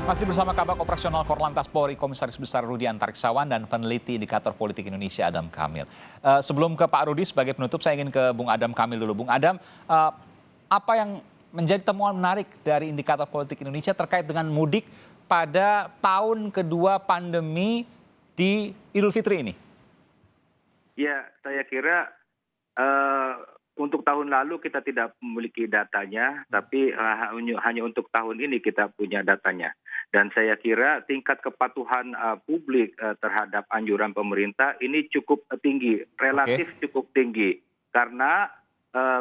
Masih bersama Kabak Operasional Korlantas Polri, Komisaris Besar Rudi Antariksawan dan peneliti indikator politik Indonesia Adam Kamil. Sebelum ke Pak Rudi sebagai penutup, saya ingin ke Bung Adam Kamil dulu. Bung Adam, apa yang menjadi temuan menarik dari indikator politik Indonesia terkait dengan mudik pada tahun kedua pandemi di Idul Fitri ini? Ya, saya kira untuk tahun lalu kita tidak memiliki datanya, tapi hanya untuk tahun ini kita punya datanya. Dan saya kira tingkat kepatuhan publik terhadap anjuran pemerintah ini cukup tinggi, relatif cukup tinggi. Karena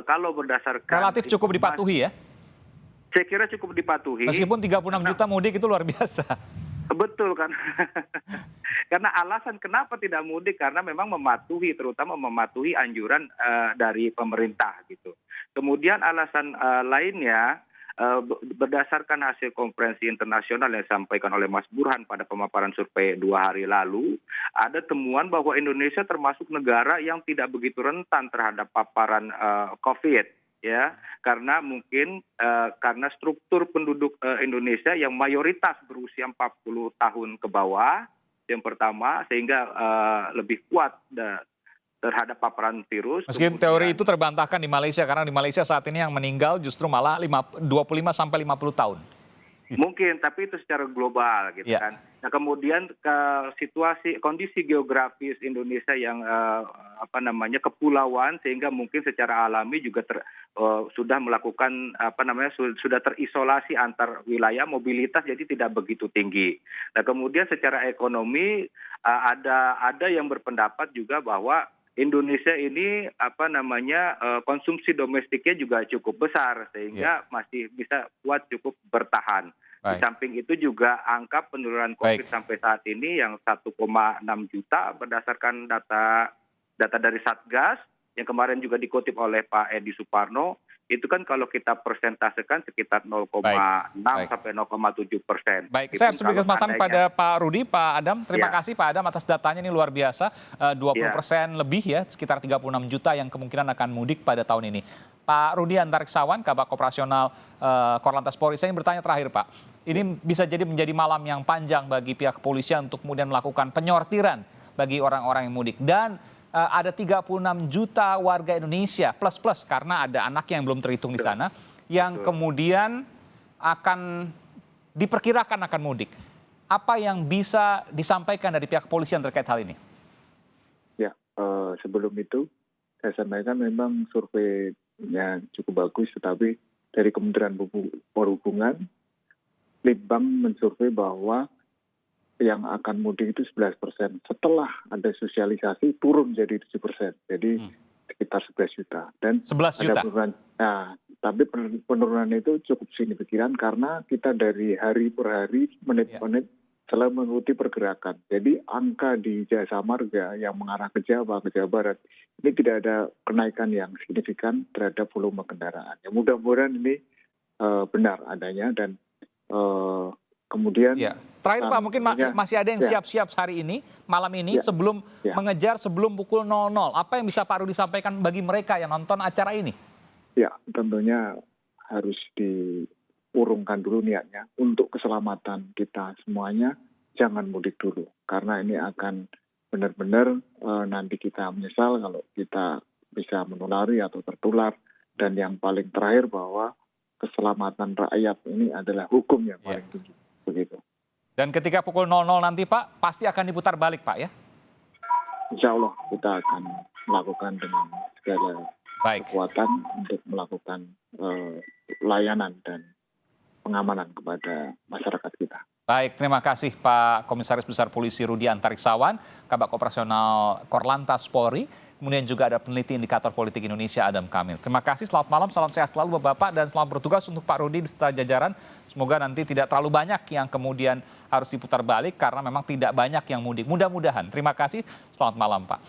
kalau berdasarkan... Relatif cukup dipatuhi ya? Saya kira cukup dipatuhi. Meskipun 36 juta mudik itu luar biasa. Betul kan. Karena alasan kenapa tidak mudik karena memang terutama mematuhi anjuran dari pemerintah gitu. Kemudian alasan lainnya berdasarkan hasil konferensi internasional yang disampaikan oleh Mas Burhan pada pemaparan survei 2 hari lalu, ada temuan bahwa Indonesia termasuk negara yang tidak begitu rentan terhadap paparan COVID. Ya, karena mungkin karena struktur penduduk Indonesia yang mayoritas berusia 40 tahun ke bawah, yang pertama, sehingga lebih kuat terhadap paparan virus. Meskipun teori itu terbantahkan di Malaysia, karena di Malaysia saat ini yang meninggal justru malah 25 sampai 50 tahun. Mungkin, tapi itu secara global gitu kan. Nah kemudian kondisi geografis Indonesia yang kepulauan sehingga mungkin secara alami juga sudah melakukan sudah terisolasi antar wilayah, mobilitas jadi tidak begitu tinggi. Nah kemudian secara ekonomi ada yang berpendapat juga bahwa Indonesia ini konsumsi domestiknya juga cukup besar sehingga masih bisa kuat cukup bertahan. Di samping itu juga angka penurunan COVID sampai saat ini yang 1,6 juta berdasarkan data dari Satgas yang kemarin juga dikutip oleh Pak Edi Suparno, itu kan kalau kita persentasekan sekitar 0,6 sampai 0,7%. Baik, saya harus beri kesempatan pada Pak Rudi, Pak Adam. Terima kasih Pak Adam atas datanya, ini luar biasa. 20% lebih ya, sekitar 36 juta yang kemungkinan akan mudik pada tahun ini. Pak Rudi Antariksawan, Kabak Operasional Korlantas Polri, saya ingin bertanya terakhir Pak. Ini bisa jadi menjadi malam yang panjang bagi pihak kepolisian untuk kemudian melakukan penyortiran bagi orang-orang yang mudik. Dan ada 36 juta warga Indonesia plus karena ada anak yang belum terhitung di sana yang kemudian akan diperkirakan akan mudik. Apa yang bisa disampaikan dari pihak kepolisian terkait hal ini? Ya, sebelum itu saya sampaikan memang surveinya cukup bagus, tetapi dari Kementerian Perhubungan, Litbang mensurvei bahwa yang akan mudik itu 11%. Setelah ada sosialisasi turun jadi 7%. Jadi sekitar 11 juta. Dan 11 juta? Tapi penurunan itu cukup signifikan karena kita dari hari per hari, menit-menit selalu mengikuti pergerakan. Jadi angka di Jasa Marga yang mengarah ke Jawa Barat, ini tidak ada kenaikan yang signifikan terhadap volume kendaraan. Ya, mudah-mudahan ini benar adanya dan kemudian... Terakhir Pak, mungkin masih ada yang siap-siap hari ini, malam ini, sebelum mengejar sebelum pukul 00. Apa yang bisa Pak Rudi sampaikan bagi mereka yang nonton acara ini? Ya, tentunya harus diurungkan dulu niatnya. Untuk keselamatan kita semuanya, jangan mudik dulu. Karena ini akan benar-benar nanti kita menyesal kalau kita bisa menulari atau tertular. Dan yang paling terakhir bahwa keselamatan rakyat ini adalah hukum yang paling tinggi. Begitu. Dan ketika pukul 00 nanti Pak, pasti akan diputar balik Pak ya? Insya Allah kita akan melakukan dengan segala kekuatan untuk melakukan layanan dan pengamanan kepada masyarakat kita. Baik, terima kasih Pak Komisaris Besar Polisi Rudi Antariksawan, Kabak Operasional Korlantas Polri, kemudian juga ada peneliti indikator politik Indonesia Adam Kamil. Terima kasih, selamat malam, salam sehat selalu Bapak, dan selamat bertugas untuk Pak Rudi beserta jajaran. Semoga nanti tidak terlalu banyak yang kemudian harus diputar balik karena memang tidak banyak yang mudik. Mudah-mudahan. Terima kasih, selamat malam Pak.